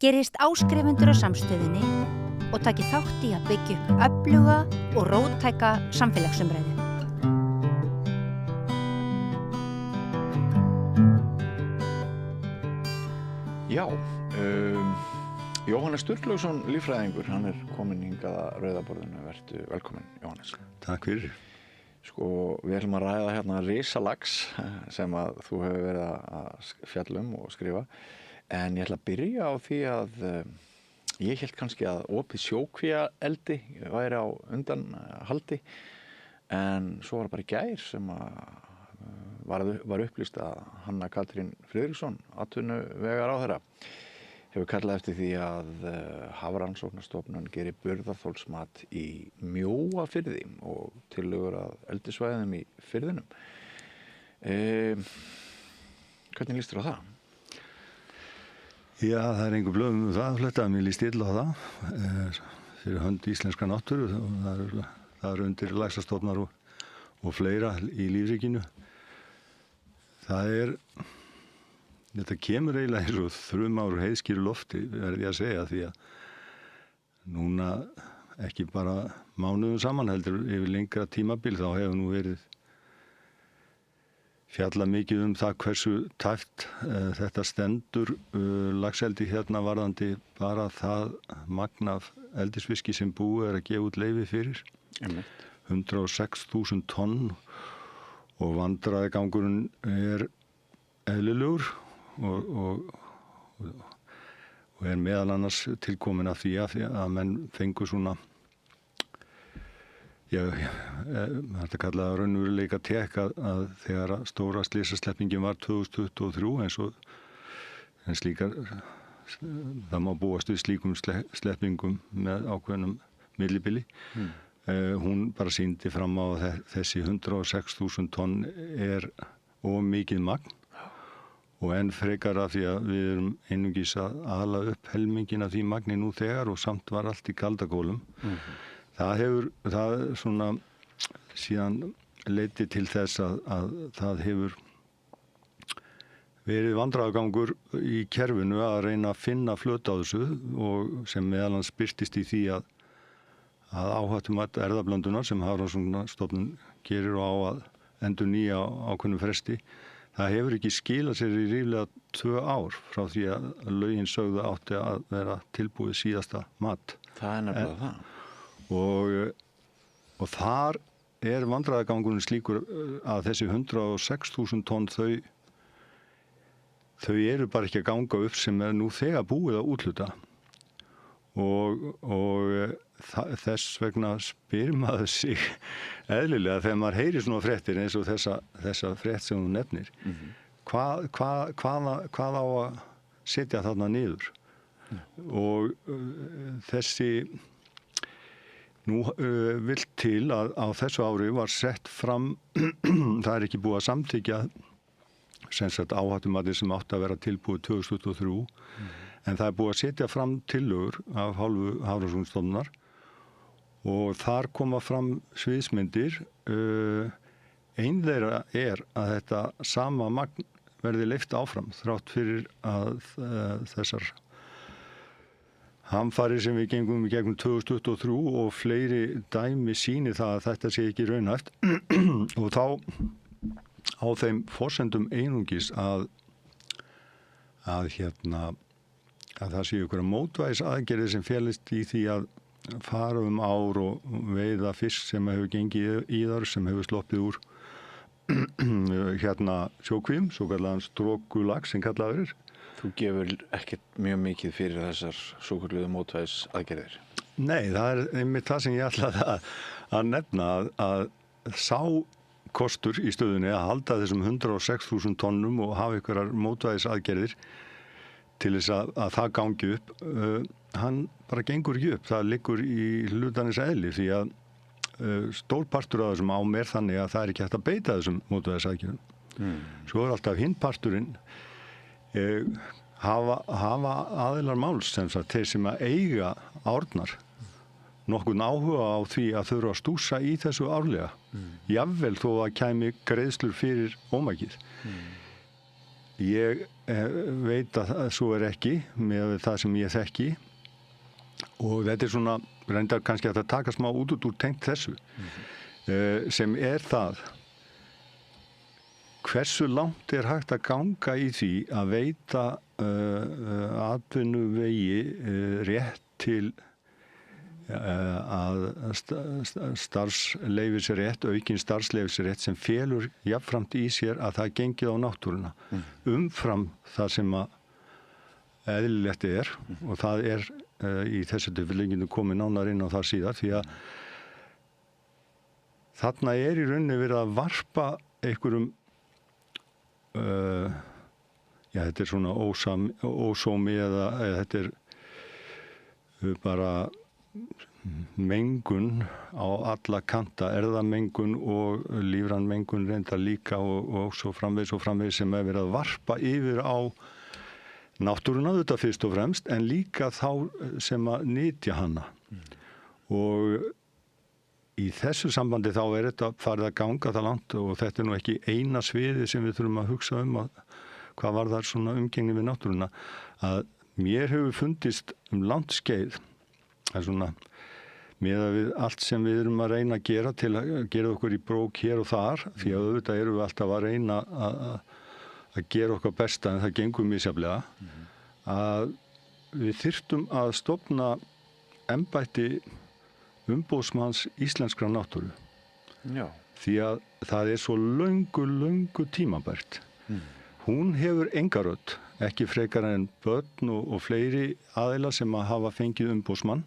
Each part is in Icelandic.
Gerist áskrifendur á Samstöðinni og taki þátt í að byggja upp öfluga og róttæka samfélagsumræðu. Já, Jóhannes Sturlaugsson, líffræðingur, hann kominn hingað að rauðaborðinu. Vertu velkominn, Jóhannes. Takk fyrir. Sko, við ætlum að ræða hérna risalax sem að þú hefur verið að fjalla og skrifa. En ég ætla að byrja á því að ég hélt kannski að opið sjókvíaeldi væri á undanhaldi. En svo var bara í gær sem að var upplýst að Hanna Katrín Friðriksson, atvinnuvegaráðherra, hefur kallað eftir því að Hafrannsóknastofnun geri burðarþolsmat í Mjóafirði og tillögur að eldissvæðum í firðinum. Hvernig líst þér á það? Já, það engu blöðum það að fletta, mér líst illa á það. Fyrir hönd íslenska náttúru, það undir laxastofnar og fleira í lífríkinu. Þetta kemur eiginlega eins og þruma úr heiðskíru lofti, verð ég að segja, því að núna ekki bara mánuðum saman heldur yfir lengra tímabil, þá hefur nú verið fjallað mikið það hversu tæft þetta stendur laxeldi hérna varðandi bara það magn af eldisfiski sem búið að gefa út leyfi fyrir. 106.000 tonn. Og vandræðagangurinn eðlilegur og meðal annars tilkomin af því að menn fengu svona þetta kallaði raunveruleika tek að þegar stóra slysasleppingin var 2023 en slíkar það má búast við slíkum sleppingum með ákveðnum millibili. Hún bara sýndi fram á að þessi 106.000 tonn of mikið magn og enn frekar af því að við erum einungis að ala upp helmingin af því magni nú þegar og samt var allt í kaldakólum. Það svona síðan leiddi til þess að það hefur verið vandræðagangur í kerfinu að reyna að finna flöt á þessu og sem meðal annars birtist í því að áhættumat erfðablöndunar sem Hafrannsóknastofnun gerir á að endurnýja ákveðnum fresti, það hefur ekki skilað sér í ríflega 2 ár frá því að lögin sögðu átti að vera tilbúið síðasta mat. Það nefnilega það. Og þar vandræðagangurinn slíkur að þessi 106.000 tonn þau eru bara ekki að ganga upp sem nú þegar búið að úthluta. Og þess vegna spyr maður sig eðlilega þegar maður heyrir svona fréttir eins og þessa frétt sem þú nefnir. Hvað á að setja þarna niður? Og þessi nú vill til að á þessu ári var sett fram það ekki búið að samþykkja sem sagt áhættumatið sem átti að vera tilbúið 2023 en það búið að setja fram tillögur af hálfu Hafrannsóknastofnunar og þar koma fram sviðsmyndir. Ein þeirra að þetta sama magn verði leyft áfram þrátt fyrir að þessar hamfarir sem við gengum í gegnum 2023 og fleiri dæmi sýni það að þetta sé ekki raunhæft og þá á þeim forsendum einungis að það sé ykkur mótvægisaðgerðir sem felist í því að fara ár og veiða fisk sem hefur gengið í þar, sem hefur sloppið úr sjókvíum, svo kallaðan strokulax sem kallaður. Þú gefur ekkert mjög mikið fyrir þessar svokölluðu mótvægisaðgerðir. Nei, það einmitt það sem ég ætlaði að nefna að sá kostur í stöðunni að halda þessum 106.000 tonnum og hafa einhverjar mótvægisaðgerðir til þess að það gangi upp, hann bara gengur ekki upp. Það liggur í hlutarnins eðli því að stór partur af þessum á mér þannig að það er ekki hægt að beita þessum mótvægisaðgerðum. Svo alltaf hinn parturinn hafa aðilar máls sem sagt þeir sem að eiga árnar nokkurn áhuga á því að þurfa að stúsa í þessu árlega. Jafnvel þó að kæmi greiðslur fyrir ómakið. ég veit að svo ekki með það sem ég þekki og þetta svona reyndar kannski að það taka smá út úr tengt þessu sem það hversu langt hægt að ganga í því að veita atvinnuvegi rétt til að starfsleyfisrétt, aukinn starfsleyfisrétt sem felur jafnframt í sér að það gengið á náttúruna umfram það sem að eðlilegt og það í þessu tilfellinu komið nánar inn á það síðar því að þarna í rauninni verið að varpa einhverjum þetta svona ósómi eða þetta bara mengun á alla kanta, erfðamengun og lífræn mengun reyndar líka og svo framvegis sem verið að varpa yfir á náttúruna þetta fyrst og fremst en líka þá sem að nytja hana og í þessu sambandi þá þetta farið að ganga það langt og þetta nú ekki eina sviði sem við þurfum að hugsa að hvað var það svona umgengni við náttúruna að mér hefur fundist langt skeið svona miðað við allt sem við erum að reyna að gera til að gera okkur í brók hér og þar því að auðvitað erum við alltaf að reyna að gera okkar besta en það gengur misjafnlega að við þyrftum að stofna embætti umboðsmanns íslenskrar náttúru. Já. Því að það svo löngu tímabært. Hún hefur enga rödd, ekki frekar en börn og fleiri aðila sem að hafa fengið umboðsmann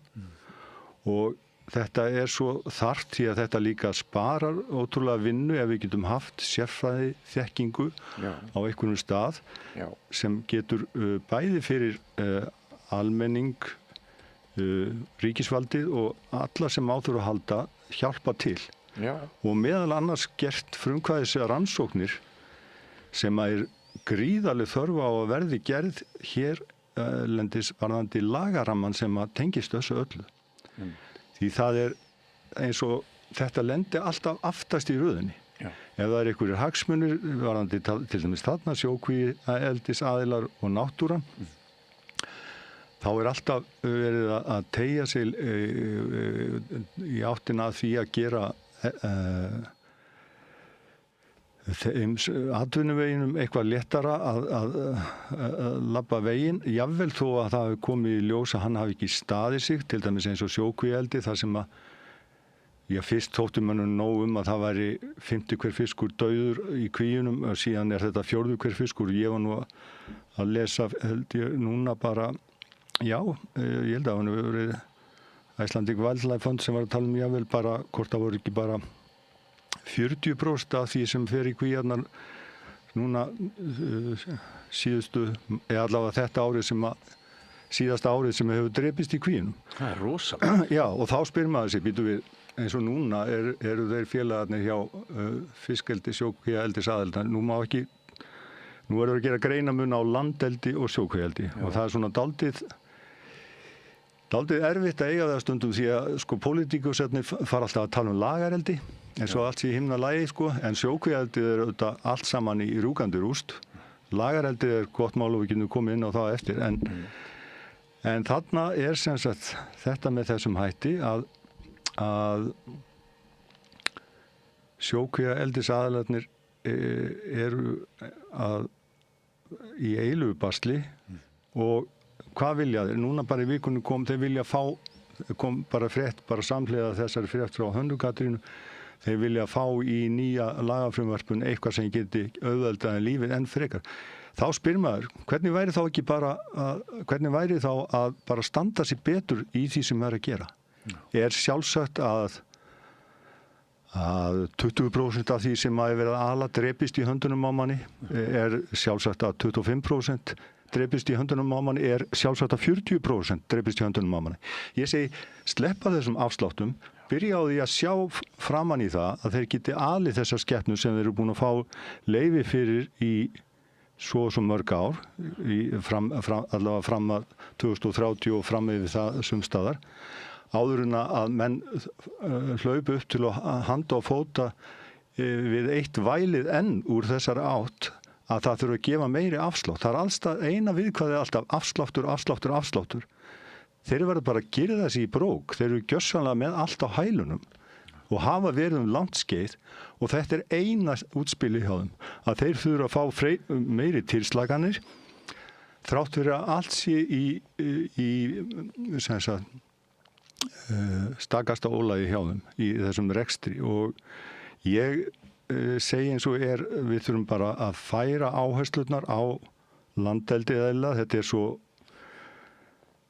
og þetta svo þarft því að þetta líka sparar ótrúlega vinnu ef við getum haft sérfræði þekkingu á einhvern stað sem getur bæði fyrir almenning ríkisvaldið og alla sem á þurfa að halda hjálpa til og meðal annars gert frumkvæðis rannsóknir sem að gríðarleg þörf á að verði gerð hér lendis varðandi lagaramman sem að tengist þessu öllu því það eins og þetta lendi alltaf aftast í röðinni ef það einhverjir hagsmunir varðandi til dæmis þarna sjókvíaeldisaðilar og náttúran þá alltaf verið að teygja sig í áttina að því að gera atvinnuveginum eitthvað léttara að labba veginn, jafnvel þó að það hafi komið í ljós að hann hafi ekki staðið sig, til dæmis eins og sjókvíaeldi, þar sem að fyrst þótti mönnum nóg að það væri 50 hver fiskur dauður í kvíunum og síðan þetta 4 hver fiskur. Ég var nú að lesa, held ég núna bara, ég held að hann hefur verið Icelandic Wildlife Fund sem var að tala jafnvel bara, hvort það voru ekki bara 40% af því sem fer í kvíarnar núna síðustu, eða allavega þetta árið síðasta árið sem hefur drepist í kvíunum. Það rosalega. Já, og þá spyr maður sig, býtu við, eins og núna eru þeir félagarnir hjá fiskeldi, sjókvíaeldisaðilda. Nú verður að gera greinamun á landeldi og sjókvíaeldi og það svona dálítið erfitt að eiga það stundum því að pólitíkusarnir fara alltaf að tala lagareldi eins og allt sé í himna lagi en sjókvíaeldið auðvitað allt saman í rúkandi rúst. Lagareldið gott mál og við getum komið inn á það eftir en þarna sem sagt þetta með þessum hætti að sjókvíaeldisaðilarnir eru í eilufbasli og hvað vilja þeir? Núna bara í vikunni þeir vilja kom bara frétt, bara samhliða þessari frétt frá Hönnu Katrínu. Þeir vilja fá í nýja lagafrumvarpun eitthvað sem geti auðveldaði lífið enn frekar. Þá spyr maður, hvernig væri þá að bara standa sig betur í því sem að gera? Sjálfsagt að 20% af því sem að verið ala drepist í höndunum á manni, sjálfsagt að 25% drepist í höndunum á manni, sjálfsagt að 40% drepist í höndunum á manni. Ég segi, sleppa þessum afsláttum, byrja á því að sjá framan í það að þeir geti alið þessar skepnur sem þeir eru búin að fá leyfi fyrir í svo mörg ár, allavega fram að 2030 og fram yfir það sumstaðar, áður en að menn hlaupa upp til að handa og fóta við eitt vælið enn úr þessar átt að það þurfa að gefa meiri afslátt. Það alltaf eina viðkvæðið alltaf afsláttur. Þeir verður bara að gera þessi í brók. Þeir eru gjörsamlega með allt á hælunum og hafa verið langt skeið og þetta eina útspili hjá þeim að þeir þurfa að fá meiri tilslaganir þrátt fyrir að allt sé í stakasta ólagi hjá þeim í þessum rekstri og ég segi eins og við þurfum bara að færa áherslurnar á landeldi eðlilega.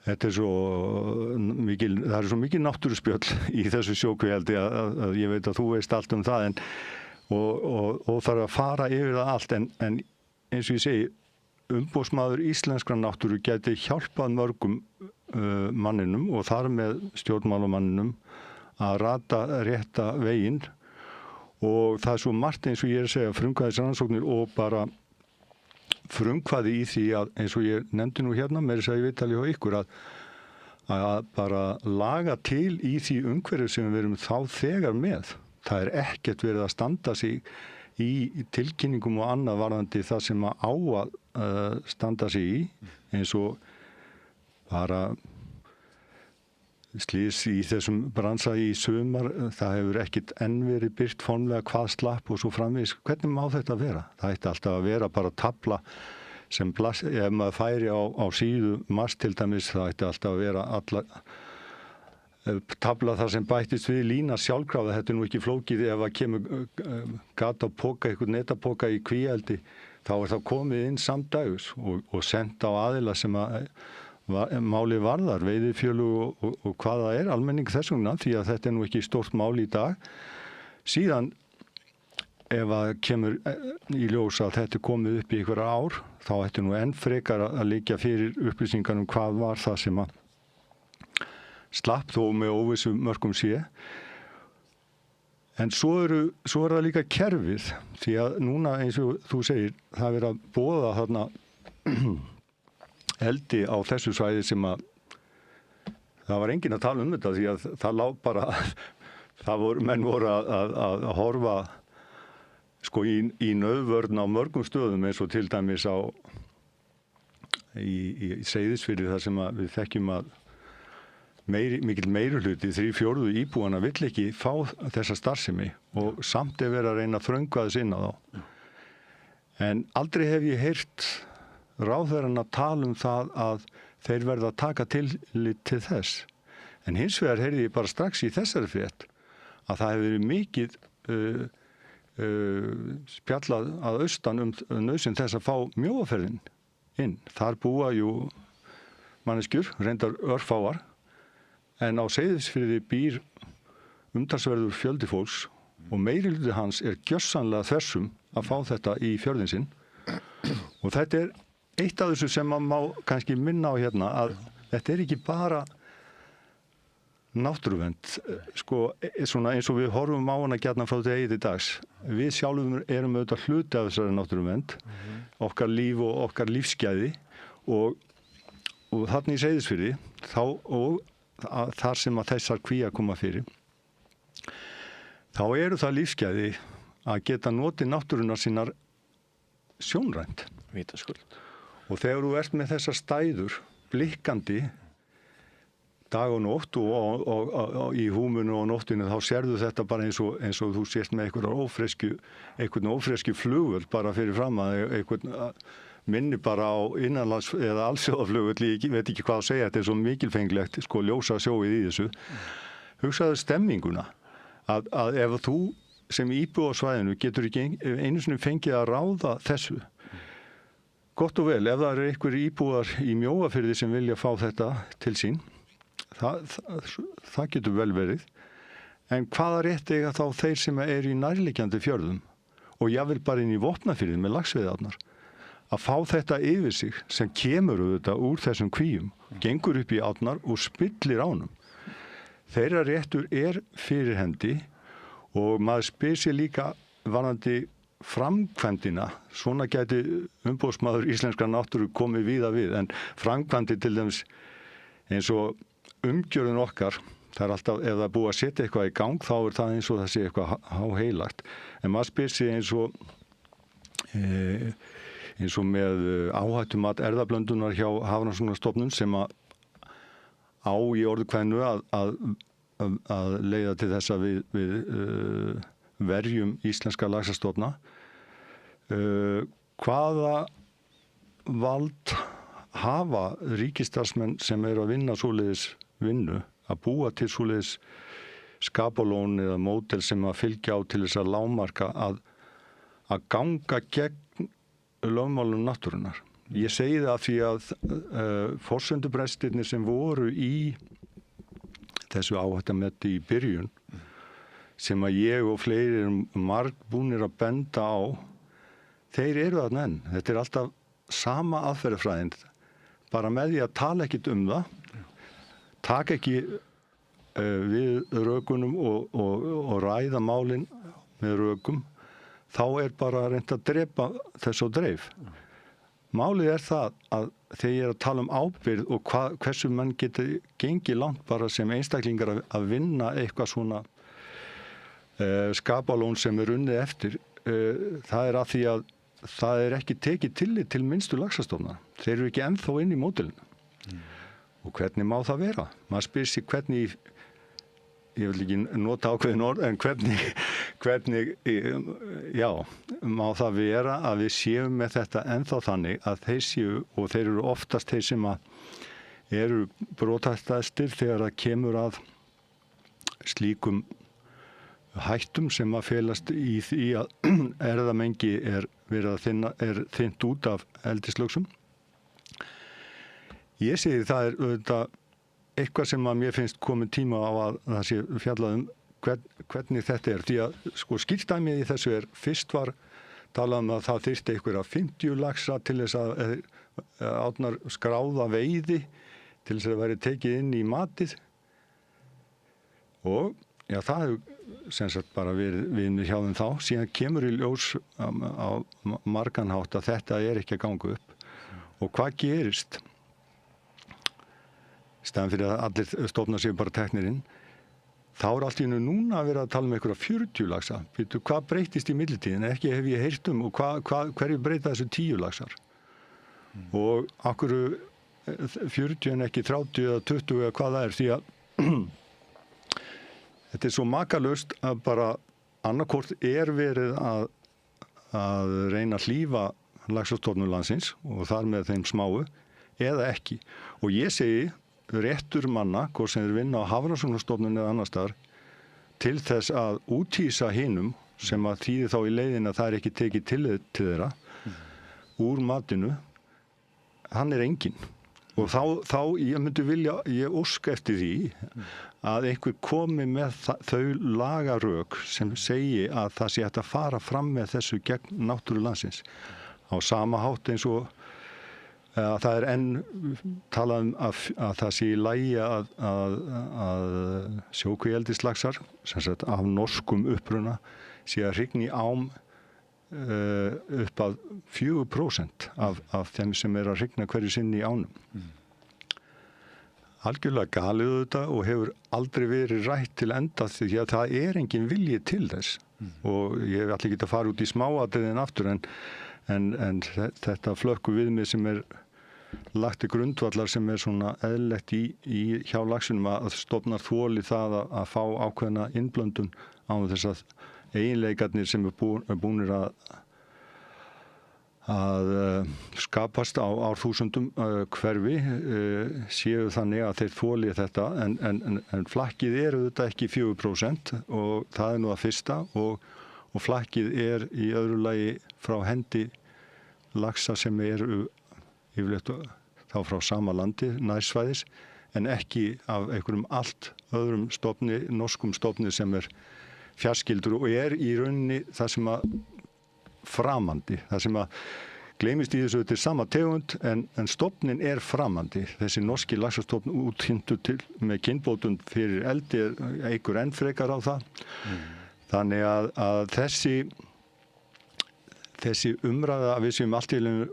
Þetta er svo mikil, það er svo mikil náttúruspjöll í þessu sjókvíaldi að ég veit að þú veist allt um það og þarf að fara yfir það allt en eins og ég segi, umboðsmaður íslenskrar náttúru geti hjálpað mörgum manninum og þar með stjórnmálamanninum að rata rétta veginn. Og það er svo margt eins og ég að segja frumkvæðisrannsóknir og bara frumkvæði í því að eins og ég nefndi nú hérna með þess að ég vitali hjá ykkur að bara laga til í því umhverfi sem við erum þá þegar með. Það ekkert verið að standa sig í tilkynningum og annað varðandi það sem á að standa sig í eins og bara slys í þessum bransa í sumar, það hefur ekkert enn verið birt formlega hvað slapp og svo framvegis. Hvernig má þetta vera? Það ætti alltaf að vera bara tabla sem ef maður færi á síðu MAST til dæmis, það ætti alltaf að vera tabla þar sem bættist við lína sjálfkrafa. Þetta er nú ekki flókið ef að kemur gata póka, einhvern netapóka í kvíaldi, þá það komið inn samdægus og sent á aðila sem að máli varðar, veiðifélög og hvað það almenning þess vegna, því að þetta er nú ekki stórt mál í dag. Síðan ef að kemur í ljós að þetta komið upp í einhverja ár, þá ætti nú enn frekar að liggja fyrir upplýsingar um hvað var það sem að slapp þó með óvissu mörkum sé. En svo er það líka kerfið, því að núna eins og þú segir, það er verið að boða þarna eldi á þessu svæði sem að það var enginn að tala um þetta því að það lá bara menn voru að horfa sko í nauðvörn á mörgum stöðum eins og til dæmis í Seyðisfirði þar sem að við þekkjum að mikill meirihluti 3/4 íbúanna vill ekki fá þessa starfsemi og samt verið að reyna að þröngva þess inn á þá. En aldrei hef ég heyrt ráðherrann að tala um það að þeir verða að taka tillit til þess. En hins vegar heyrði ég bara strax í þessari frétt að það hefur verið mikið spjallað að austan nauðsyn þess að fá Mjóaferðin inn. Þar búa jú manneskjur, reyndar örfáar, en á Seyðisfirði býr umtalsverður fjöldi fólks og meirihluti hans gjörsamlega þversum að fá þetta í fjörðin sinn. Og þetta eitt af þessu sem maður má kannski minna á hérna að þetta ekki bara náttúruvernd, sko, svona eins og við horfum á hana gjarnan frá degi til dags. Við sjálfum erum auðvitað hluti af þessari náttúruvernd, okkar líf og okkar lífsgæði og þarna í Seyðisfirði og þar sem að þessar kvíar koma fyrir, þá eru það lífsgæði að geta notið náttúrunnar sínar sjónrænt. Vitaskuld. Og þegar þú ert með þessar stæður blikkandi dag og nótt og í húmunu og nóttinu, þá sérðu þetta bara eins og þú sést með einhvern ófresku flugvöld bara fyrir fram að einhvern minni bara á innanlands eða alþjóðaflugvöld, ég veit ekki hvað að segja, þetta er svo mikilfenglegt, sko, ljósa sjóið í þessu. Hugsaðu stemminguna að ef þú sem íbúi á svæðinu getur ekki einu sinni fengið að ráða þessu. Gott og vel, ef það eru einhver íbúar í Mjóafirði sem vilja fá þetta til sín, það getur vel verið. En hvaða rétt eiga þá þeir sem eru í nærliggjandi fjörðum og jafnvel bara inn í Vopnafirði með laxveiðarnar að fá þetta yfir sig sem kemur auðvitað úr þessum kvíum, gengur upp í árnar og spillir ánum. Þeirra réttur fyrir hendi og maður spyr sér líka varðandi framkvæmdina, svona gæti umboðsmaður íslenskrar náttúru komið víða við, en framkvæmdi til dæmis eins og umgjörðin okkar, það alltaf, ef það búið að setja eitthvað í gang, þá það eins og það sé eitthvað háheilagt. En maður spyr sér eins og með áhættumat erfðablöndunar hjá Hafrannsóknastofnun sem á í orðkvæðinu að leiða til þess að við verjum íslenska laxastofna. Hvaða vald hafa ríkisstarfsmenn sem eru að vinna svoleiðis vinnu, að búa til svoleiðis skapalón eða módel sem að fylgja á til þess að lágmarka að ganga gegn lögmálum náttúrunnar. Ég segi það því að forsendubrestirnir sem voru í þessu áhættumetti í byrjun, sem að ég og fleiri erum margbúnir að benda á, þeir eru þarna enn. Þetta er alltaf sama aðferðafræðin, bara með því að tala ekkit það, taka ekki við rökunum og ræða málin með rökum, þá er bara reynt að drepa þess á dreif. Málið er það að þegar ég er að tala ábyrgð og hversu menn getur gengið langt bara sem einstaklingar að vinna eitthvað svona skapalón sem er unnið eftir, það er að því að það er ekki tekið tillit til minnstu laxastofna. Þeir eru ekki ennþá inn í módelinu. Og hvernig má það vera? Maður spyr sig hvernig, ég vil ekki nota ákveðin orð, en hvernig má það vera að við séum með þetta ennþá þannig að þeir séu, og þeir eru oftast þeir sem að eru brothættastir þegar það kemur að slíkum hættum sem að felast í því að erfðamengi er þynnt út af eldislöxum. Ég segi það er auðvitað eitthvað sem að mér finnst komið tíma á að það sé fjallað hvernig þetta er. Því að skýrstæmið í þessu fyrst var talað að það þyrfti einhverja 50 laxa til þess að átnar skráða veiði til þess að væri tekið inn í matið. Og það hefur sem sagt bara verið við hjá þeim þá. Síðan kemur í ljós á margan hátt að þetta er ekki að ganga upp. Og hvað gerist? Í staðinn fyrir að allir stofnar séu bara teknir inn, þá er allt í einu núna að vera að tala um einhverja 40 laxa. Býtu, hvað breytist í millitíðin? Ekki hef ég heyrt og hverju breyta þessu 10 laxar? Og af hverju 40 en ekki 30 eða 20 eða hvað það er, því að þetta er svo makalust að bara annarkvort er verið að reyna að hlífa laxastofnum landsins og þar með þeim smáu eða ekki. Og ég segi réttur manna, hvort sem þeir vinna á Hafrannsóknastofnun eða annar staðar, til þess að úthýsa hinum sem að þýðir þá í leiðin að það er ekki tekið tillit til þeirra úr matinu, hann er enginn. Og þá ég myndi vilja, ég óska eftir því að einhver komi með þau lagarök sem segi að það sé hægt að fara fram með þessu gegn náttúru landsins. Á sama hátt eins og að það er enn talað að það sé í lagi að sjókvíeldislaxar, sem sagt af norskum uppruna, sé að hrygna í ám upp að 4% af þeim sem er að hrygna hverju sinni í ánum. Algjörlega galið þetta og hefur aldrei verið rætt til enda því að það er engin vilji til þess. Og ég ætla ekki að fara út í smáatriðin aftur en þetta flökku viðmið sem er lagt til grundvallar sem er svona eðlilegt í hjá laxinum að stofnar þoli það að fá ákveðna innblöndun á þess að eiginleikarnir sem er búnir að skapast á árþúsundum hverfi séu þannig að þeir þoli þetta en flakkið er auðvitað ekki 4% og það er nú að fyrsta og flakkið er í öðru lagi frá hendi laxa sem eru yfirleitt þá frá sama landi, nærsvæðis, en ekki af einhverjum allt öðrum stofni, norskum stofni sem er fjarskyldur og er í rauninni það sem að framandi, það sem að gleymist í þessu til sama tegund en stofnin er framandi. Þessi norski laxastofn úthyntur til með kynbótum fyrir eldi eykur enn frekar á það. Þannig að þessi umræða að við séum allt í einu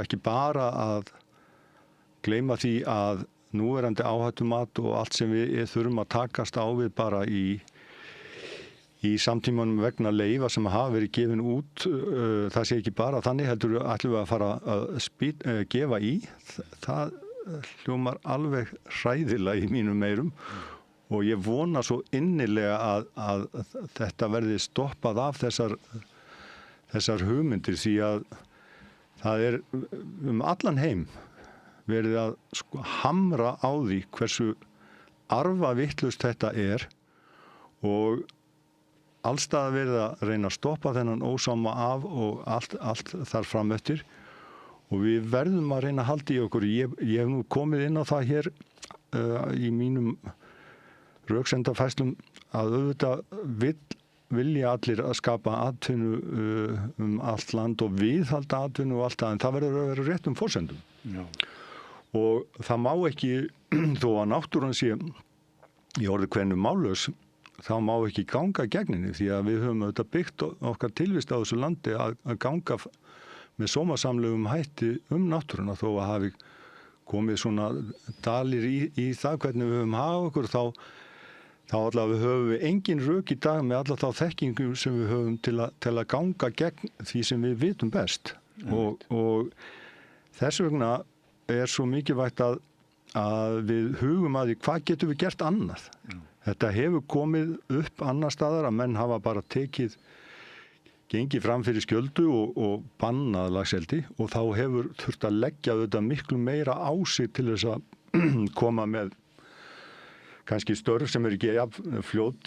ekki bara að gleyma því að núverandi áhættumat og allt sem við þurfum að takast á við bara í í samtímanum vegna leyfa sem hafa verið gefin út, það sé ekki bara þannig, heldur ætlum við að fara að gefa í. Það hljómar alveg hræðilega í mínum meirum og ég vona svo innilega að þetta verði stoppað af þessar hugmyndir því að það allan heim verið að hamra á því hversu arfavitlaust þetta og allstaðar verið að reyna að stoppa þennan ósáma af og allt þar fram eftir og við verðum að reyna að halda í okkur. Ég hef nú komið inn á það hér í mínum röksemdafærslum að auðvitað vilja allir að skapa atvinnu allt land og viðhalda atvinnu og allt það, en það verður að vera réttum forsendum. Já. Og það má ekki, þó að náttúran sé í orði kveðnu mállaus, þá má ekki ganga gegninni því að við höfum auðvitað byggt okkar tilvist á þessu landi að ganga með sómasamlegum hætti náttúruna þó að hafi komið svona dalir í það hvernig við höfum hagað okkur þá allavega höfum við engin rök í dag með alla þá þekkingu sem við höfum til að ganga gegn því sem við vitum best og þess vegna svo mikilvægt að við hugum að því hvað getum við gert annað. Þetta hefur komið upp annar staðar að menn hafa bara gengið fram fyrir skjöldu og bannað laxeldi og þá hefur þurft að leggja þetta miklu meira á sig til þess að koma með kannski störf sem ekki fljót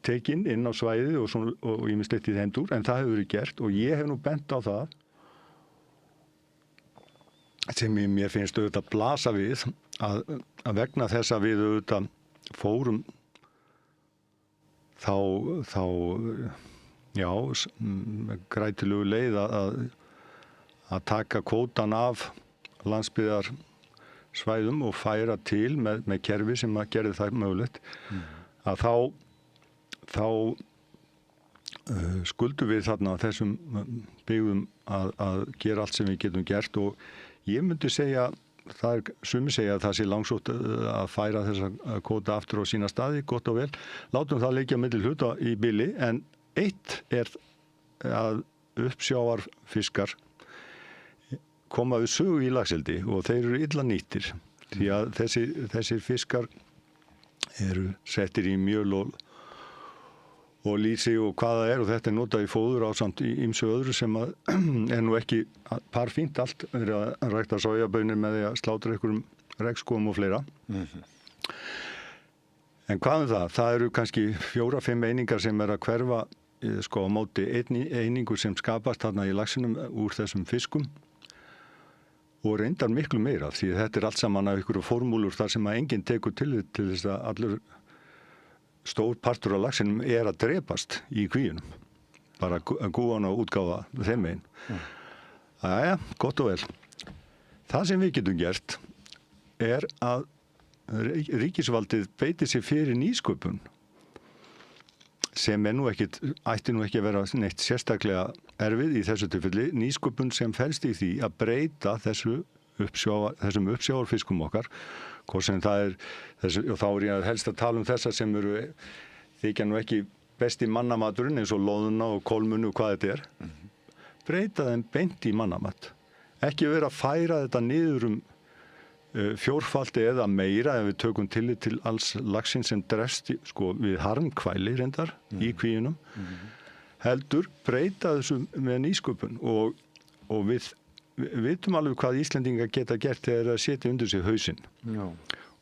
tekin inn á svæðið og ýmislegt í þeim dúr, en það hefur verið gert og ég hef nú bent á það sem mér finnst auðvitað blasa við að vegna þess að við auðvitað fórum þá grætilegu leið að taka kvótan af landsbyggðarsvæðum og færa til með kerfi sem að gerði það mögulegt að þá skuldum við þarna þessum byggðum að gera allt sem við getum gert og ég myndi segja sumir segja að það sé langsótt að færa þessa kvóta aftur á sína staði, gott og vel. Látum það liggja milli hluta í bili, en eitt að uppsjávarfiskar koma við sögu í laxeldi og þeir eru illa nýttir því að þessir fiskar eru settir í mjöl og lýsi og hvað það og þetta notað í fóður ásamt í ýmsu öðru sem nú ekki parfínt allt að rækta sojabönir með því að slátra einhverjum regnskógum og fleira. En hvað það? Það eru kannski 4-5 einingar sem að hverfa á móti einingu sem skapast þarna í laxinum úr þessum fiskum og reyndar miklu meira því þetta allt saman af einhverju formúlur þar sem að enginn tekur til þess að allur stór partur af laxinum að drepast í kvíunum. Bara gúan og útgáfa þeim megin. Jæja, gott og vel. Það sem við getum gert að ríkisvaldið beiti sig fyrir nýsköpun sem ætti nú ekki að vera neitt sérstaklega erfið í þessu tilfelli. Nýsköpun sem felst í því að breyta þessum uppsjávarfiskum okkar hvort sem það og þá ég helst að tala þessar sem þykja nú ekki besti mannamaturinn eins og loðuna og kólmunu og hvað þetta breyta þeim beint í mannamat. Ekki vera að færa þetta niður fjórfaldi eða meira ef við tökum tillit til alls laxinn sem drefst við harmkvæli reyndar í kvíunum. Heldur breyta þessu með nýsköpun og við vitum alveg hvað Íslendingar geta gert þegar að setja undir sig hausinn. Já.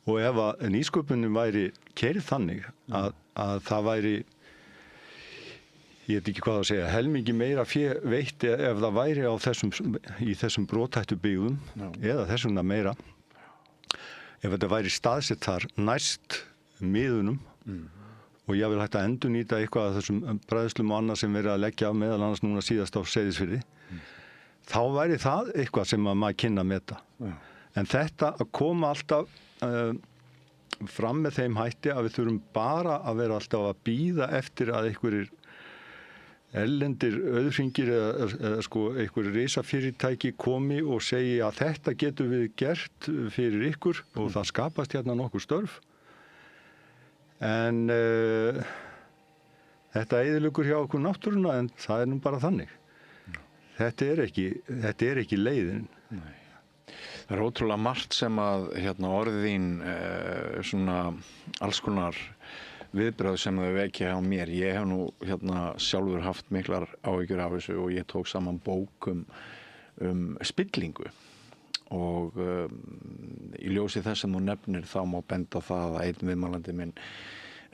Og ef að nýsköpunin væri keyrð þannig að það væri, ég veit ekki hvað að segja, helmingi meira fé veitt ef það væri í þessum brothættu byggðum eða þessum meira, ef þetta væri staðsett þar næst miðunum og ég vil hægt að endurnýta eitthvað af þessum bræðslum og annað sem verið að leggja af meðal annars núna síðast á Seyðisfirði, þá væri það eitthvað sem maður kynna að meta. En þetta að koma alltaf fram með þeim hætti að við þurfum bara að vera alltaf að bíða eftir að einhverjir erlendir auðhringir eða einhverjir risafyrirtæki komi og segi að þetta getum við gert fyrir ykkur og það skapast hérna nokkur störf. En þetta eyðileggur hjá okkur náttúruna en það nú bara þannig. Þetta er ekki leiðin. Nei. Það er ótrúlega margt sem að orðið þín svona alls konar viðbrögð sem þau vekja á mér. Ég hef nú sjálfur haft miklar áhyggjur af þessu og ég tók saman bók um spillingu og í ljósi þess sem þú nefnir þá má benda það að einn viðmælandi minn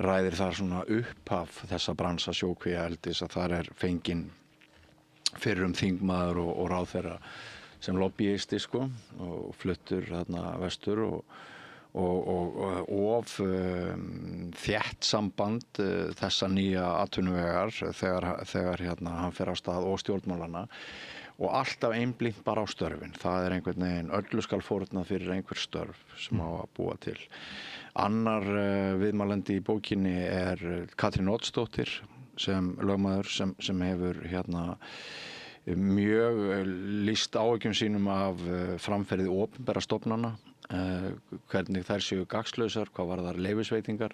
ræðir þar svona upphaf þessa bransa sjókvíaeldis að þar fenginn fyrrum þingmaður og ráðherra sem lobbyisti sko og fluttur þarna vestur og þétt samband þessa nýja atvinnuvegar þegar hann fer á stað og stjórnmálana og alltaf einblínt bara á störfin. Það einhvern veginn öllu skal fórnað fyrir einhver störf sem á að búa til. Annar viðmælandi í bókinni Katrín Oddsdóttir sem lögmaður sem hefur mjög lýst áhyggjum sínum af framferði opinberra stofnana, hvernig þær séu gagnslausar, hvað varðar leyfisveitingar.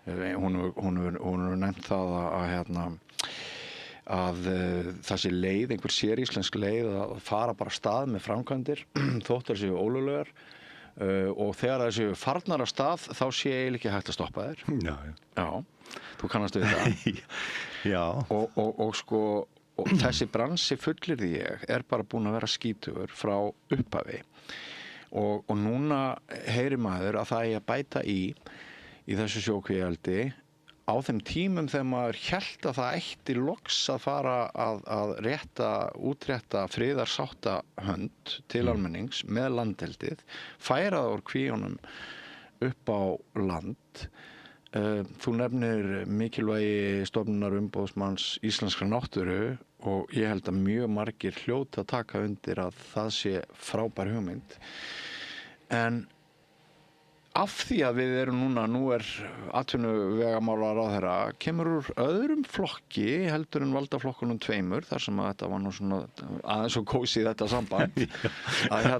Hún hefur nefnt það að það sé leið, einhver séríslensk leið að fara bara af stað með framkvæmdir þótt þær séu ólöglegar og þegar þær séu farnar af stað þá sé eiginlega ekki hægt að stoppa þær. Já, þú kannast við það. Já. Og þessi bransi fullyrði ég bara búin að vera skítugur frá upphafi og núna heyrir maður að það að bæta í þessu sjókvíaeldi á þeim tímum þegar maður hélt að það ætti loks að fara að útrétta friðarsáttahönd til almennings með landeldið, færa það úr kvíunum upp á land. Þú nefnir mikilvægi stofnunar umboðsmanns íslenskrar náttúru og ég held að mjög margir hljóta að taka undir að það sé frábær hugmynd. En af því að við erum nú atvinnuvegamálaráðherra kemur úr öðrum flokki heldur en valdaflokkunum tveimur þar sem að þetta var nú svona aðeins og kósið þetta samband að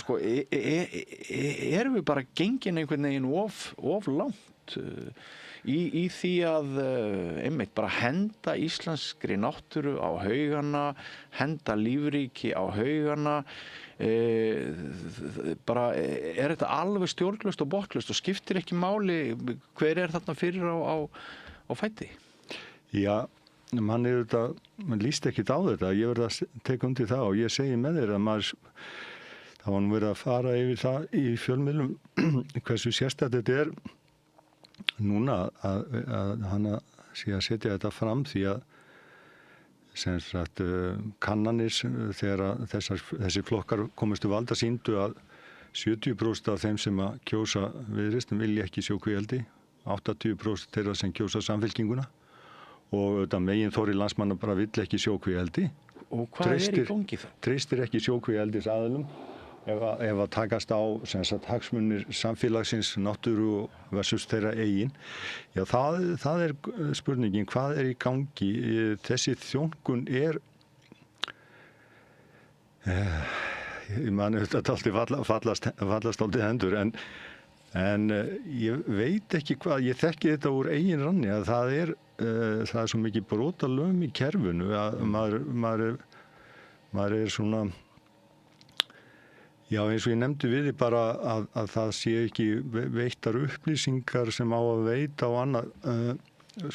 sko erum við bara gengin einhvern veginn of langt í því að einmitt bara henda íslenskri náttúru á haugana, henda lífríki á haugana. Bara þetta alveg stjórnlaust og botnlaust og skiptir ekki máli hver þarna fyrir á fæti? Já, mann líst ekkit á þetta. Ég verð að teka undir það og ég segi með þér að það var nú verið að fara yfir það í fjölmiðlum hversu sérstætt þetta núna að hann sé að setja þetta fram því að sem sagt kannanir þegar þessi flokkar komist til valda sýndu að 70% af þeim sem að kjósa Viðreisn vilja ekki sjókvíaeldi, 80% þeirra sem kjósa Samfylkinguna og þetta meginþorri landsmanna bara vill ekki sjókvíaeldi. Og hvað í gangi það? Treystir ekki sjókvíaeldis aðilum ef að takast á sem sagt hagsmunir samfélagsins, náttúru versus þeirra eigin. Já, það spurningin, hvað í gangi? Þessi þjónkun ég man þetta alltaf fallast aldrei hendur en ég veit ekki hvað, ég þekki þetta úr eigin ranni að það er svo mikið brotalöm í kerfinu að maður svona. Já, eins og ég nefndi við þig bara að það sé ekki veittar upplýsingar sem á að veita og annað.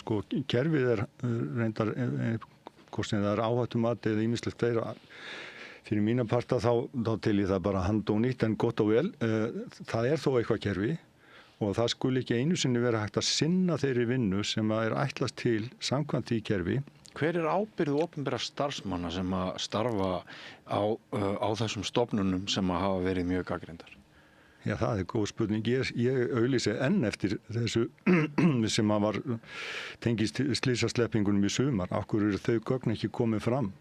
Sko, kerfið reyndar, hvort sem það áhættumat eða ýmislegt fleira. Fyrir mína parta þá til ég það bara handónýtt en gott og vel. Það þó eitthvað kerfi og það skuli ekki einu sinni vera hægt að sinna þeirri vinnu sem ætlast til samkvæmt því kerfi. Hver ábyrgð opinberra starfsmanna sem að starfa á þessum stofnunum sem að hafa verið mjög gagnrýndar? Já, það góð spurning. Ég auglýsi enn eftir þessu sem að var tengist slysasleppingunum í sumar. Af hverju eru þau gögn ekki komið fram?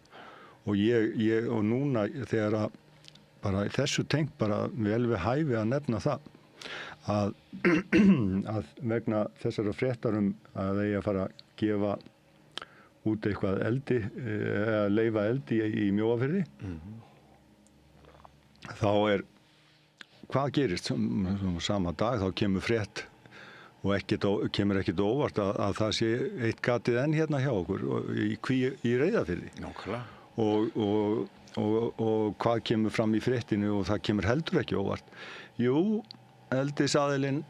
Og og núna þegar að bara þessu tengt bara vel við hæfi að nefna það að vegna þessara fréttar að þeir að fara að gefa út eitthvað eldi eða leyfa eldi í Mjóafirði. Þá hvað gerist? Sama dag þá kemur frétt og kemur ekkert óvart að það sé eitt gatið enn hérna hjá okkur í Reyðarfirði. Nákvæmlega. Og hvað kemur fram í fréttinu og það kemur heldur ekki óvart. Jú, eldisaðilinn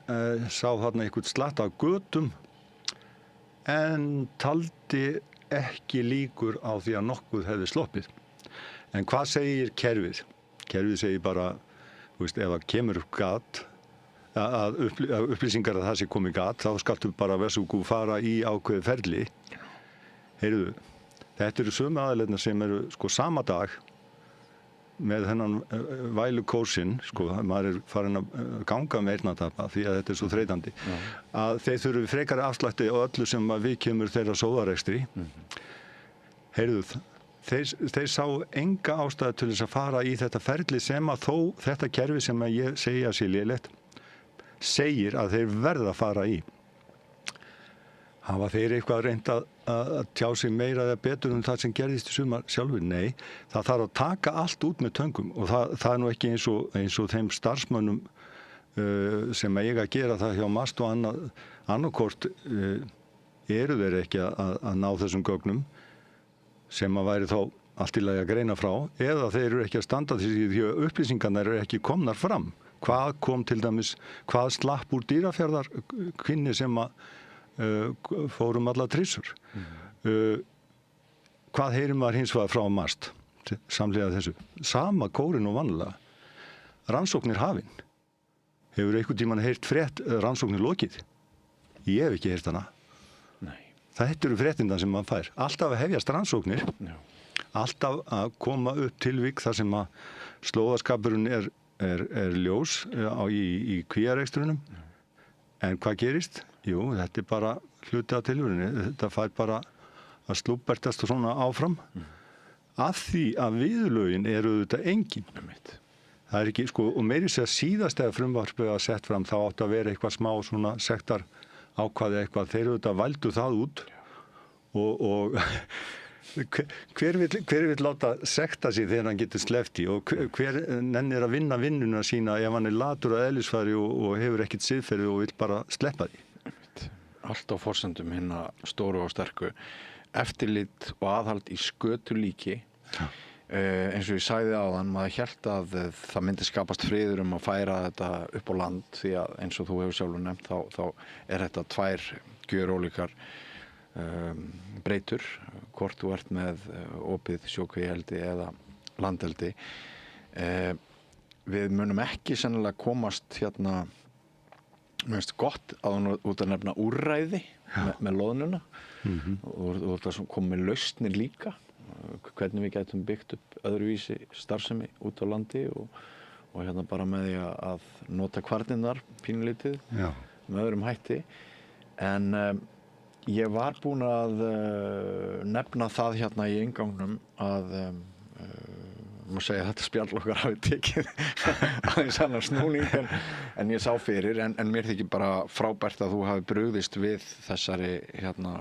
sá þarna einhvern slatt af götum en taldi ekki líkur á því að nokkuð hefði sloppið. En hvað segir kerfið? Kerfið segir bara, ef það kemur upp gat, að upplýsingar að það sé komið gat, þá skaltu bara vesugú fara í ákveðið ferli. Heyrðu, þetta eru sömu aðilarnir sem eru sama dag með þennan vælukórsinn, maður farin að ganga með eyrnatappa því að þetta svo þreytandi, að þeir þurfi frekari afslætti á öllu sem við kemur þeirra sóðarekstri. Heyrðu, þeir sá enga ástæðu til þess að fara í þetta ferli sem að þó þetta kerfi sem að ég segja sé lélegt segir að þeir verða að fara í. Hafa þeir eitthvað reynt að tjá sig meira eða betur það sem gerðist í sumar sjálfur? Nei, það þarf að taka allt út með töngum og það er nú ekki eins og þeim starfsmönnum sem eiga að gera það hjá MAST og annarkort eru þeir ekki að ná þessum gögnum sem að væri þá allt í lagi að greina frá eða þeir eru ekki að standa því að upplýsingarnar eru ekki komnar fram. Hvað kom til dæmis, hvað slapp úr Dýrafjarðarkynni sem að fórum alla trissur. Hvað heyrir maður hins vegar frá MAST samhliða þessu? Sama kórinn og vanlega. Rannsóknir hafin. Hefur einhvern tímann heyrt frétt rannsóknir lokið? Ég hef ekki heyrt hana. Nei. Þetta eru fréttindan sem maður fær. Alltaf að hefjast rannsóknir. Já. Alltaf að koma upp tilvik þar sem að slóðaskapurinn er ljós í kvíarekstrunum. En hvað gerist? Jú, þetta er bara hluti af tilverunni. Þetta fær bara að slúbbertast og svona áfram. Af því að viðurlögin eru þetta engin. Það er ekki, og meiri sér síðast eða frumvarpið að sett fram, þá átt að vera eitthvað smá svona sektar ákvæði eitthvað. Þeir eru þetta vældu það út og hver vill láta sekta sig þegar hann getur sleppt í og hver nennir að vinna vinnuna sína ef hann er latur að eðlisfæri og hefur ekkert siðferði og vill bara sleppa því. Allt á forsendum hinna stóru og sterku. Eftirlit og aðhald í skötu líki. Eins og ég sagði áðan, maður hélt að það myndi skapast friður að færa þetta upp á land því að eins og þú hefur sjálfur nefnt þá er þetta tvær gjörólíkar breytur, hvort þú ert með opið sjókvíaeldi eða landeldi. Við munum ekki sennilega komast hérna, mér finnst gott að hún út að nefna úrræði með loðnuna og það kom með lausnir líka, hvernig við gætum byggt upp öðruvísi starfsemi út á landi og hérna bara með því að nota kvarnirnar pínulítið með öðrum hætti. En ég var búinn að nefna það hérna í inngangnum að má segja að þetta spjall okkar hafi tekið aðeins annar snúning en ég sá fyrir en mér þykir bara frábært að þú hafi brugðist við þessari hérna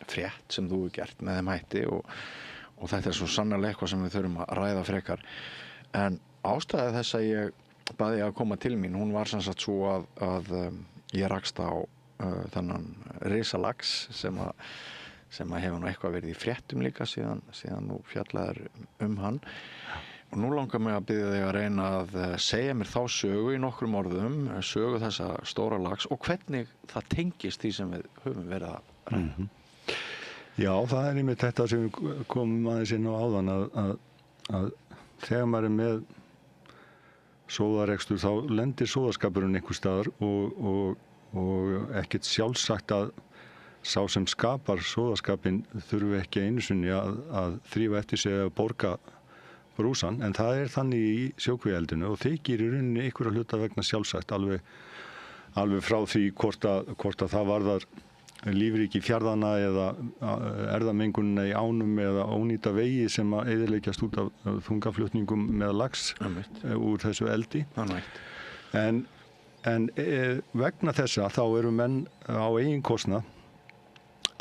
frétt sem þú hefur gert með þeim hætti og þetta er svo sannarlega eitthvað sem við þurfum að ræða frekar. En ástæða þess að ég baði að koma til mín, hún var sem sagt svo að ég rakst á þennan risalax sem að hefur nú eitthvað verið í fréttum líka síðan nú fjallaður hann. Og nú langar mig að biðja þig að reyna að segja mér þá sögu í nokkrum orðum, sögu þessa stóra lags og hvernig það tengist því sem við höfum verið að ræða. Já, það er einmitt þetta sem við komum aðeins inn á áðan að þegar maður er með sóðarekstur þá lendir sóðaskapurinn einhvers staðar og ekkert sjálfsagt að sá sem skapar sóðaskapinn þurfi ekki einu sinni að þrífa eftir sig að borga brúsan, en það er þannig í sjókvíaeldinu og þykir í rauninni einhverja hluta vegna sjálfsagt alveg frá því hvort að það varðar lífríki fjarðanna eða erðamengunina í ánum eða ónýta vegi sem að eyðileggjast út af þungaflutningum með lax úr þessu eldi. En vegna þessa þá eru menn á eigin kostnað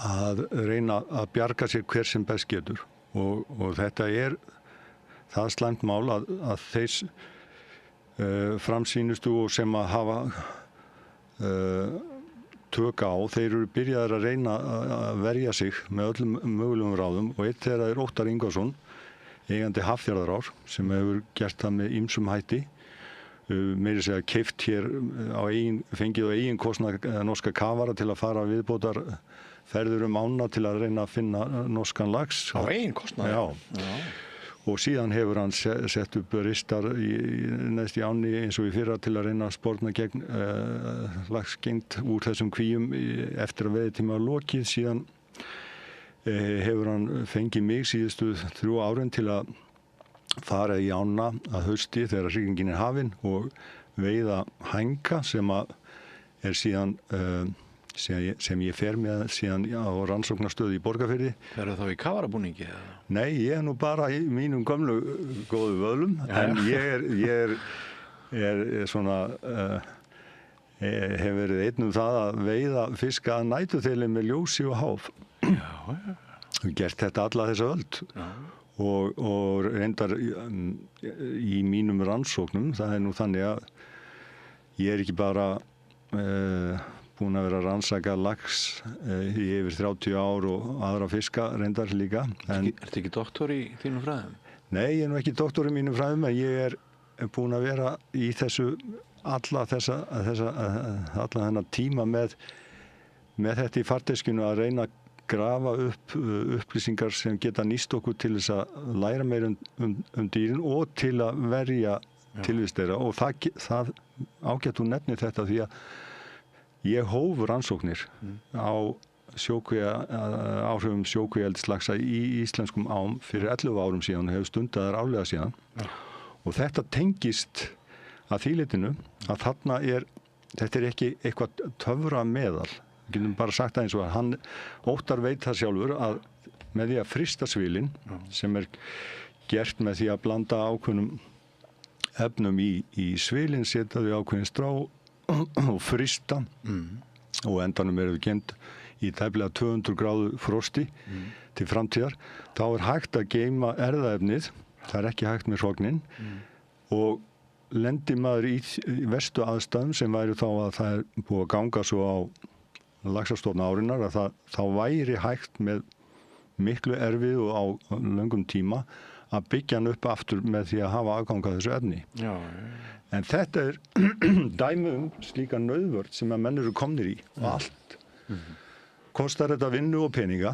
að reyna að bjarga sér hver sem best getur og þetta er það slæmt mál að þeir framsýnustu og sem að hafa tök á, þeir eru byrjaðir að reyna að verja sig með öllum mögulegum ráðum og eitt þeirra er Óttar Ingvarsson, eigandi Haffjarðarár, sem hefur gert það með ýmsum hætti. Meira segja keypt hér fengið á eigin kostnað norska kafara til að fara viðbótar ferður ána til að reyna að finna norskan lax. Á eigin kostnað? Já. Og síðan hefur hann sett upp ristar neðst í ánni eins og í fyrra til að reyna að sporna gegn laxgengd úr þessum kvíum eftir að veiðitíma var lokið. Síðan hefur hann fengið mig síðustu 3 árin til að fara í ána að hausti þegar hryggingin er hafin og veiða hænga sem er síðan sem ég fer með síðan á rannsóknarstöðu í Borgarfirði. Ferðu þá í kafarabúningi? Nei, ég er nú bara í mínum gömlu góðu vöðlum, en ég er svona hef verið einn það að veiða fiska að nætuþeli með ljósi og háf. Og gert þetta alla þessa öld. Og reyndar í mínum rannsóknum, það er nú þannig að ég er ekki bara búin að vera að rannsaka lax í yfir 30 ár og aðra fiska reyndar líka. Ertu ekki doktor í þínum fræðum? Nei, ég er nú ekki doktor í mínum fræðum, en ég er búin að vera í þessu alla þennan tíma með þetta í farteskinu að reyna að grafa upp upplýsingar sem geta nýst okkur til þess að læra meira um dýrin og til að verja tilvist þeirra. Og það ágætt hún nefnir þetta því að ég hóf rannsóknir á áhrifum sjókvíaeldislaxa í íslenskum ám fyrir 11 árum síðan og hefur stundaðar árlega síðan. Og þetta tengist að því litinu að þetta er ekki eitthvað töfra meðal. Við getum bara sagt það eins og að Óttar veit það sjálfur að með því að frysta svilin sem er gert með því að blanda ákveðnum efnum í svilin, setja þau ákveðin strá og frysta og endanum eru geymd í tæplega 200 gráðu frosti til framtíðar. Þá er hægt að geyma erfðaefnið, það er ekki hægt með hrognin og lendir maður í verstu aðstæðum sem væri þá að það er búið að ganga svo á laxastofna árinnar að þá væri hægt með miklu erfið og á löngum tíma að byggja hann upp aftur með því að hafa aðgang að þessu efni. En þetta er dæmi slíka nauðvörn sem að menn eru komnir í og allt kostar þetta vinnu og peninga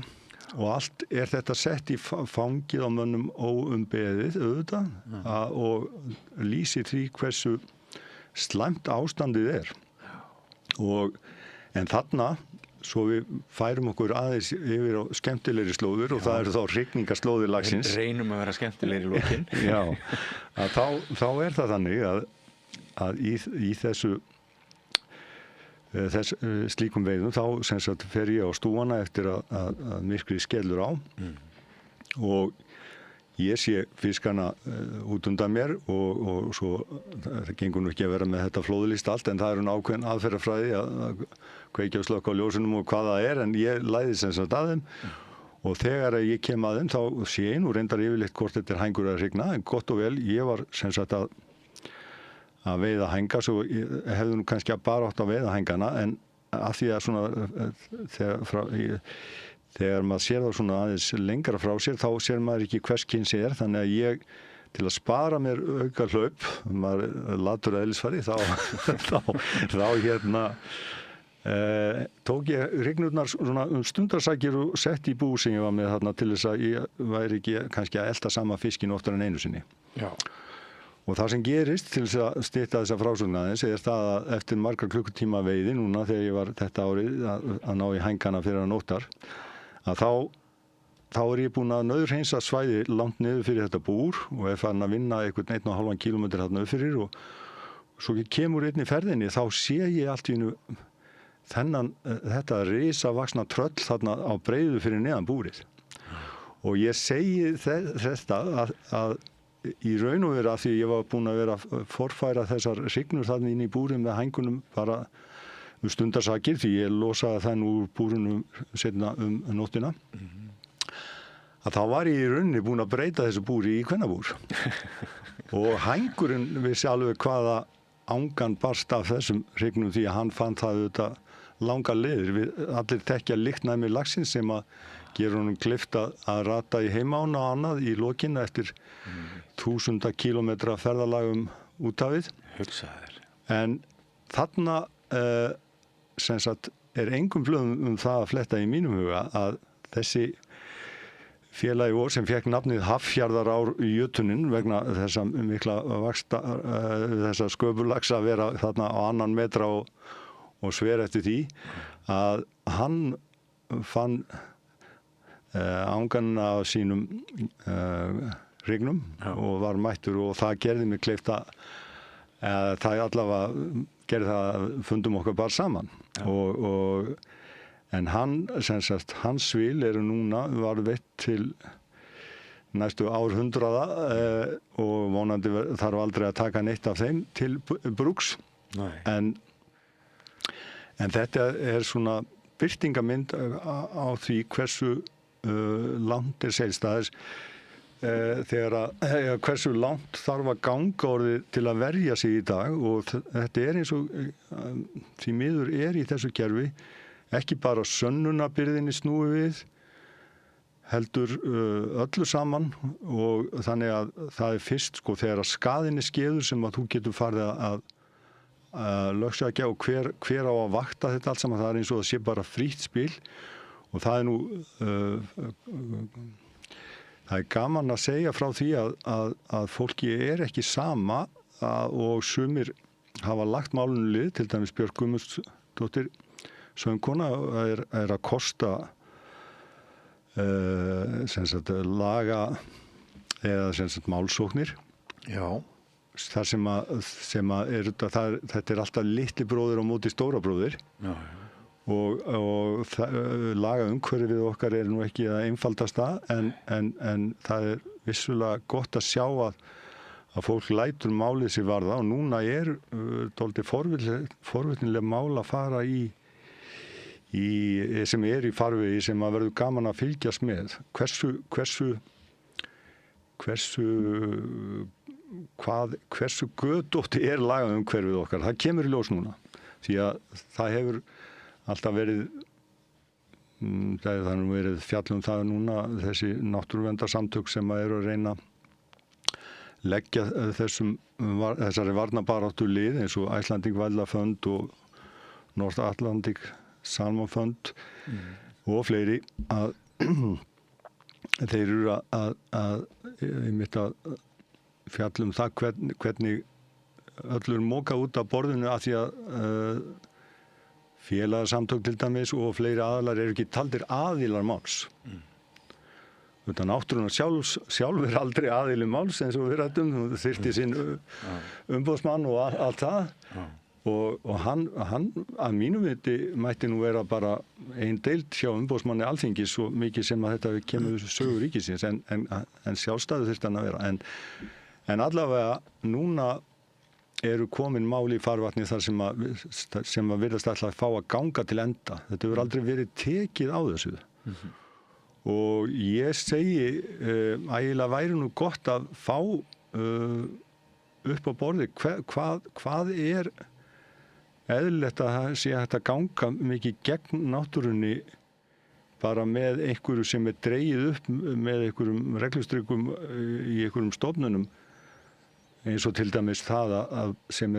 og allt er þetta sett í fangið á mönnum óumbeðið auðvitað og lýsir því hversu slæmt ástandið er. En þarna, svo við færum okkur aðeins yfir á skemmtilegri slóður og það eru þá hrygningarslóðir laxins. Reynum að vera skemmtilegri í lokin. Já, þá er það þannig að í slíkum veiðum þá sem sagt fer ég á stúana eftir að myrkrið skellur á og ég sé fiskana út undan mér og svo það gengur nú ekki að vera með þetta flóðlist allt en það eru ákveðin aðferðafræði að kveikja og slökkva á ljósunum og hvað það er en ég læði sem sagt að þeim og þegar ég kem að þeim þá sé ég nú reyndar yfirleitt hvort þetta er hængur að hrygna en gott og vel ég var sem sagt að veiða hænga svo hefði nú kannski bara átt að veiða hængana en af því að svona þegar maður sér það svona aðeins lengra frá sér þá sér maður ekki hvers kyns er þannig að ég til að spara mér auka hlaup maður latur eðlisfæri þá tók ég hrygnurnar svona stundarsakir og sett í bú sem ég var með þarna til þess að ég væri ekki kannski að elta sama fiskin oftar en einu sinni. Já. Og það sem gerist til þess að stytta þessa frásögn aðeins er það að eftir marga klukkutíma veiði núna þegar ég var þetta árið að ná í hængana fyrir að nóttar að þá er ég búinn að nauðhreinsa svæði langt niður fyrir þetta búr og er farin að vinna einhvern 1,5 kílómetra þarna upp fyrir og svo kemur einn í ferðinni þá sé ég allt í einu þetta risavaxna tröll þarna á breiðu fyrir neðan búrið og ég segi þetta að í raun og veru að því ég var búinn að vera að forfæra þessar hrygnur þarna inn í búrið með hængunum bara stundarsakir því ég losaði það nú úr búrunum seinna nóttina að þá var ég í rauninni búinn að breyta þessu búri í kvennabúr og hængurinn vissi alveg hvaða angan barst af þessum hrygnum því að hann fann það auðvitað langa leiðir. Við allir þekkja lyktnæmi laxins sem að gera honum kleift að rata í heimána og annað í lokinu eftir 1000 kílómetra ferðalagum úthafið. Hugsaðir. En þarna sem sagt engum blöðum það að fletta í mínum huga að þessi félagi sem fekk nafnið Haffjarðarár jötunin vegna þessa mikla vaxta, þessa sköpulaxa að vera þarna á 2 metra og sver eftir því að hann fann anganna af sínum hrygnum og var mættur og það gerði mig kleift að það allavega gerði það að fundum okkar bara saman en hann, sem sagt, hans svil eru núna varðveitt til næstu árhundraða og vonandi þarf aldrei að taka neitt af þeim til brúks. En þetta svona birtingamynd á því hversu langt seilstaðis þegar hversu langt þarf að ganga orðið til að verja sig í dag og þetta eins og því miður í þessu kerfi ekki bara sönnunarbyrðinni snúi við heldur öllu saman og þannig að það fyrst sko þegar að skaðinni skeður sem að þú getur farið að lögsækja og hver á að vakta þetta allt saman, það eins og það sé bara frítt spil og það nú það gaman að segja frá því að fólki ekki sama og sumir hafa lagt málinu lið, til dæmis Björk Guðmundsdóttir söngkona að kosta sem sagt laga eða sem sagt málsóknir. Já. Þar sem að þetta alltaf litli bróðir á móti stóra bróðir. Já. Og laga umhverfið okkar nú ekki að einfaldasta en það vissulega gott að sjá að fólk lætur málið sér varða og núna dálítið forvitnileg mál að fara í sem í farvegi sem að verður gaman að fylgjast með. Hversu götótt lagað umhverfið okkar, það kemur í ljós núna því að það hefur alltaf verið það nú verið fjallum það núna þessi náttúruverndarsamtök sem eru að reyna leggja þessari varnarbaráttu lið eins og Icelandic Wildlife Fund og North Atlantic Salmon Fund og fleiri að þeir eru að fjallum það hvernig öllur móka út af borðinu af því að félagasamtök til dæmis og fleiri aðilar eru ekki taldir aðilar máls. Þetta náttúruna sjálf aldrei aðili máls eins og við ræddum, þyrfti sinn umboðsmann og allt það. Og hann að mínu viti mætti nú vera bara ein deild hjá umboðsmanni Alþingis svo mikið sem að þetta kemur sögu ríkisins en sjálfstæðu þyrfti hann að vera. En allavega núna eru komin mál í farvatni þar sem að virðast alltaf að fá að ganga til enda. Þetta hefur aldrei verið tekið á þessu. Og ég segi ægilega væri nú gott að fá upp á borði hvað eðlilegt að það sé hægt að ganga mikið gegn náttúrunni bara með einhverju sem dregið upp með einhverjum reglustrikum í einhverjum stofnunum eins og til dæmis það sem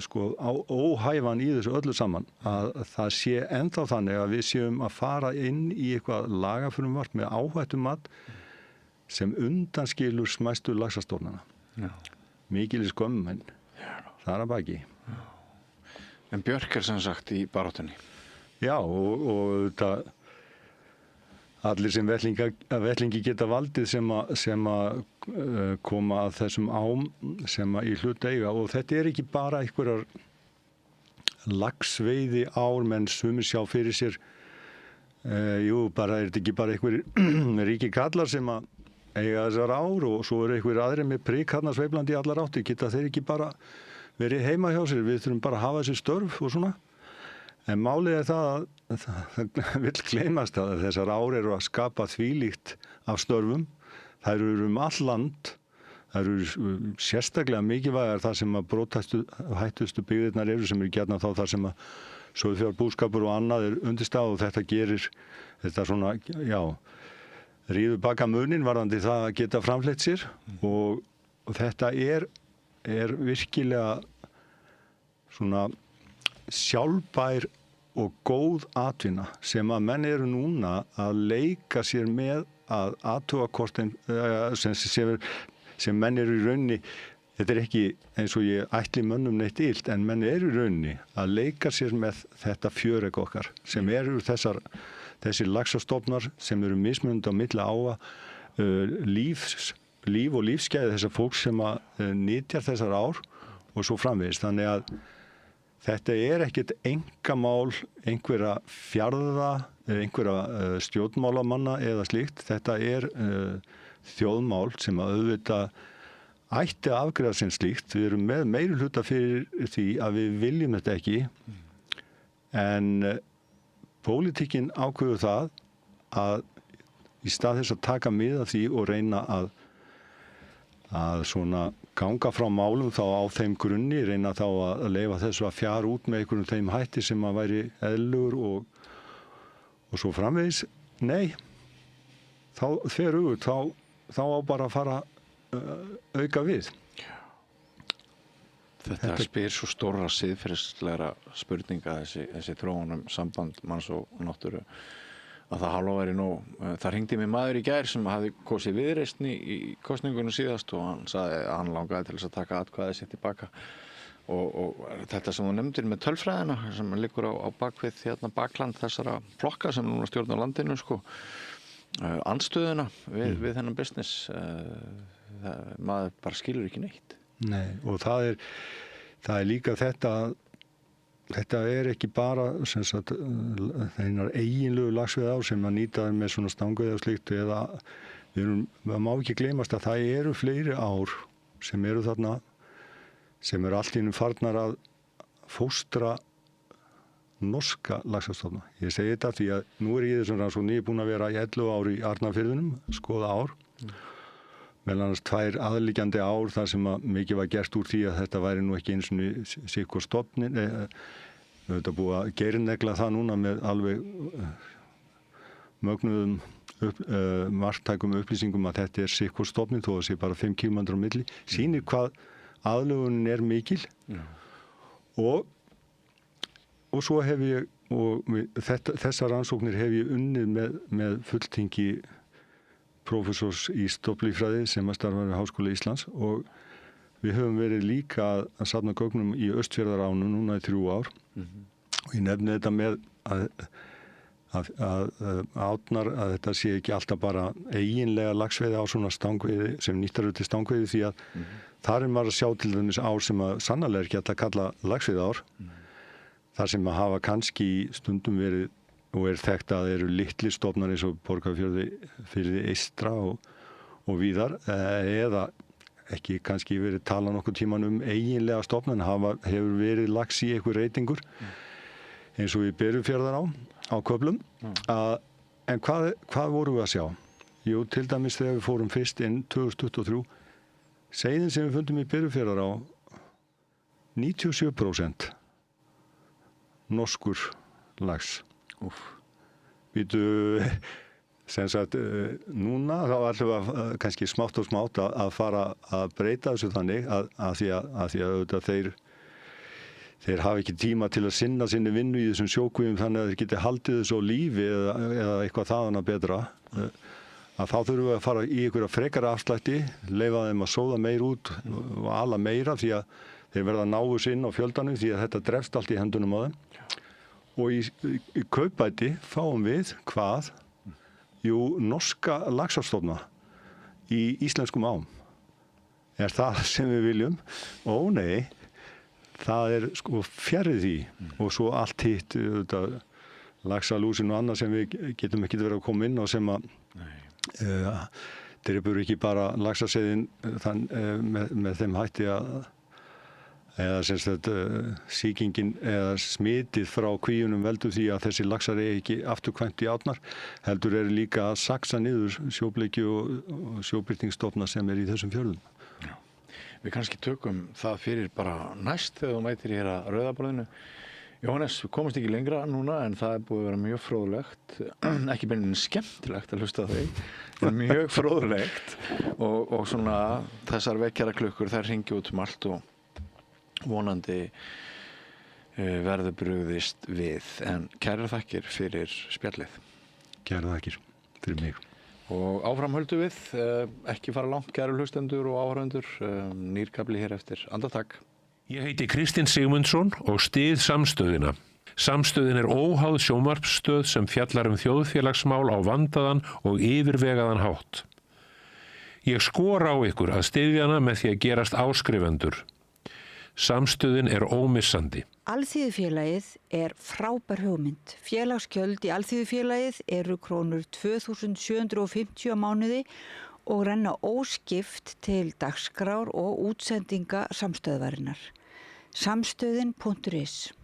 sko óhæfan í þessu öllu saman að það sé ennþá þannig að við séum að fara inn í eitthvað lagafrumvarp með áhættumat sem undanskilur smæstu laxastofnana. Mikil skömm en það að baki. En Björk sem sagt í baráttunni. Já og þetta allir sem vettlingi geta valdið sem að koma að þessum ám sem að í hlut eiga og þetta ekki bara einhverjar laxveiði ár menn sumir sjá fyrir sér bara þetta ekki bara einhverjir ríki kallar sem að eiga þessar ár og svo einhverjir aðrir með prik þarna sveiflandi í allar áttir geta þeir ekki bara verið heima hjá sér, við þurfum bara að hafa þessi störf og svona. En málið það að það vill gleymast að þessar ár eru að skapa þvílíkt af störfum. Þær eru all land. Það eru sérstaklega mikilvægar þar sem að brothættustu byggðirnar eru, sem eru gjarnan þá þar sem að sauðfjárbúskapur og annað er undirstað, og þetta gerir þetta svona, ríður baka munin varðandi það að geta framfleytt sér, og þetta er virkilega svona sjálfbær og góð atvinna sem að menn eru núna að leika sér með að athuga hvort sem menn eru í rauninni. Þetta er ekki eins og ég ætli mönnum neitt illt, en menn eru í rauninni að leika sér með þetta fjöreg okkar sem eru þessir laxastofnar sem eru mismunandi á milli áa, líf og lífsgæði þessar fólks sem að nytjar þessar ár og svo framvegis. Þannig að þetta er ekkert einkamál einhverja fjarða, einhverja stjórnmálamanna eða slíkt. Þetta er þjóðmál sem að auðvitað ætti að afgreiða sem slíkt. Við erum með meirihluta fyrir því að við viljum þetta ekki, en pólitíkin ákveður það að í stað þess að taka mið af því og reyna að svona ganga frá málum þá á þeim grunni, reyna þá að leyfa þessu að fjara út með einhverjum þeim hætti sem að væri eðlugur og svo framvegis. Nei, þá þá á bara að fara auka við. Þetta spyr svo stóra siðferðislegra spurninga, þessi þróun samband manns og náttúru, að það hálfa væri nóg. Það hringdi mér maður í gær sem hafði kosið Viðreisn í kosningunum síðast, og hann sagði að hann langaði til þess að taka atkvæðið sitt tilbaka. Og þetta sem þú nefndir með tölfræðina sem liggur á bakvið bakland þessara flokka sem núna stjórna landinu, andstöðuna við þennan business, maður bara skilur ekki neitt. Nei, og það er líka þetta er ekki bara þeinar eiginlegu laxveiðiár sem að nýta með svona stangveiði og slíkt, eða við má ekki gleymast að það eru fleiri ár sem eru þarna sem eru allt í einu farnar að fóstra norska laxastofna. Ég segi þetta því að nú er ég þessum rannsókn, ég er búinn að vera í 11 ár í Arnarfirðinum, skoða ár, meðal annars 2 aðliggjandi ár þar sem að mikið var gert úr því að þetta væri nú ekki eins og sikur stofnin. Við höfum búið að geirinegla það núna með alveg mögnuðum marktækum upplýsingum að þetta er sikur stofnin þó að sé bara 5 km á milli. Sýnir hvað aðlögunin er mikil. Og svo hef ég, þessar rannsóknir hef ég unnið með fulltingi prófessors í stofnlíffræði sem að starfa við Háskóla Íslands, og við höfum verið líka að safna gögnum í Austfjarðaránum núna í 3 ár. Og ég nefni þetta með að átnar að þetta sé ekki alltaf bara eiginlega laxveiði á svona stangveiði sem nýttar til stangveiði, því að þar er maður að sjá til dæmis ár sem að sannarlega er ekki hægt að kalla laxveiði ár, þar sem að hafa kannski stundum verið og er þekkt að eru litli stofnar eins og Borgarfjörði eystra og víðar, eða ekki kannski verið tala nokkuð tíman eiginlega stofnar, hefur verið lax í einhver reytingur eins og við Berufjarðará á köflum. En hvað vorum við að sjá? Jú, til dæmis þegar við fórum fyrst inn 2023, seiðin sem við fundum í Berufjarðará 97% norskur lax. Sem sagt, núna þá ætlum við kannski smátt og smátt að fara að breyta þessu þannig að því að auðvitað þeir hafa ekki tíma til að sinna sinni vinnu í þessum sjókvíum, þannig að þeir geti haldið þessu á lífi eða eitthvað þaðan að betra, að þá þurfum við að fara í einhverja frekara afslætti, leyfa þeim að sóða meir út og ala meira, því að þeir verða að ná þessu inn á fjöldanum, því að þetta drefst allt í hendunum á þeim. Og í kaupbæti fáum við hvað? Jú, norska laxastofna í íslenskum ám. Er það sem við viljum? Ó nei, það er fjarri því. Og svo allt hitt, laxalúsin og annað sem við getum ekki verið að koma inn á, sem að drepur ekki bara laxaseiðin með þeim hætti eða sem sagt sýkingin eða smitið frá kvíunum veldur því að þessi laxar er ekki afturkvæmt í átnar, heldur líka að saksa niður sjóbleiki og sjóbirtingsstofna sem í þessum fjörðum. við kannski tökum það fyrir bara næst þegar þú mætir hér að Rauðaborðinu. Jóhannes, við komumst ekki lengra núna en það búið að vera mjög fróðlegt, ekki beinlínis skemmtilegt að hlusta á þig, en mjög fróðlegt og svona þessar vekjaraklukkur þær hringja út allt og vonandi verður brugðist við. En kærar þakkir fyrir spjallið. Kærar þakkir fyrir mig. Og áfram höldum við, ekki fara langt kæru hlustendur og áhorfendur, nýrkafli hér eftir andartak. Ég heiti Kristinn Sigmundsson og styð Samstöðina. Samstöðin er óháð sjónvarpsstöð sem fjallar þjóðfélagsmál á vandaðan og yfirvegaðan hátt. Ég skora á ykkur að styðja hana með því að gerast áskrifendur. Samstöðin er ómissandi. Alþýðufélagið er frábær hugmynd. Félagsgjöld í Alþýðufélagið eru krónur 2.750 á mánuði og renna óskipt til dagskrár og útsendinga samstöðvarinnar. Samstöðin.is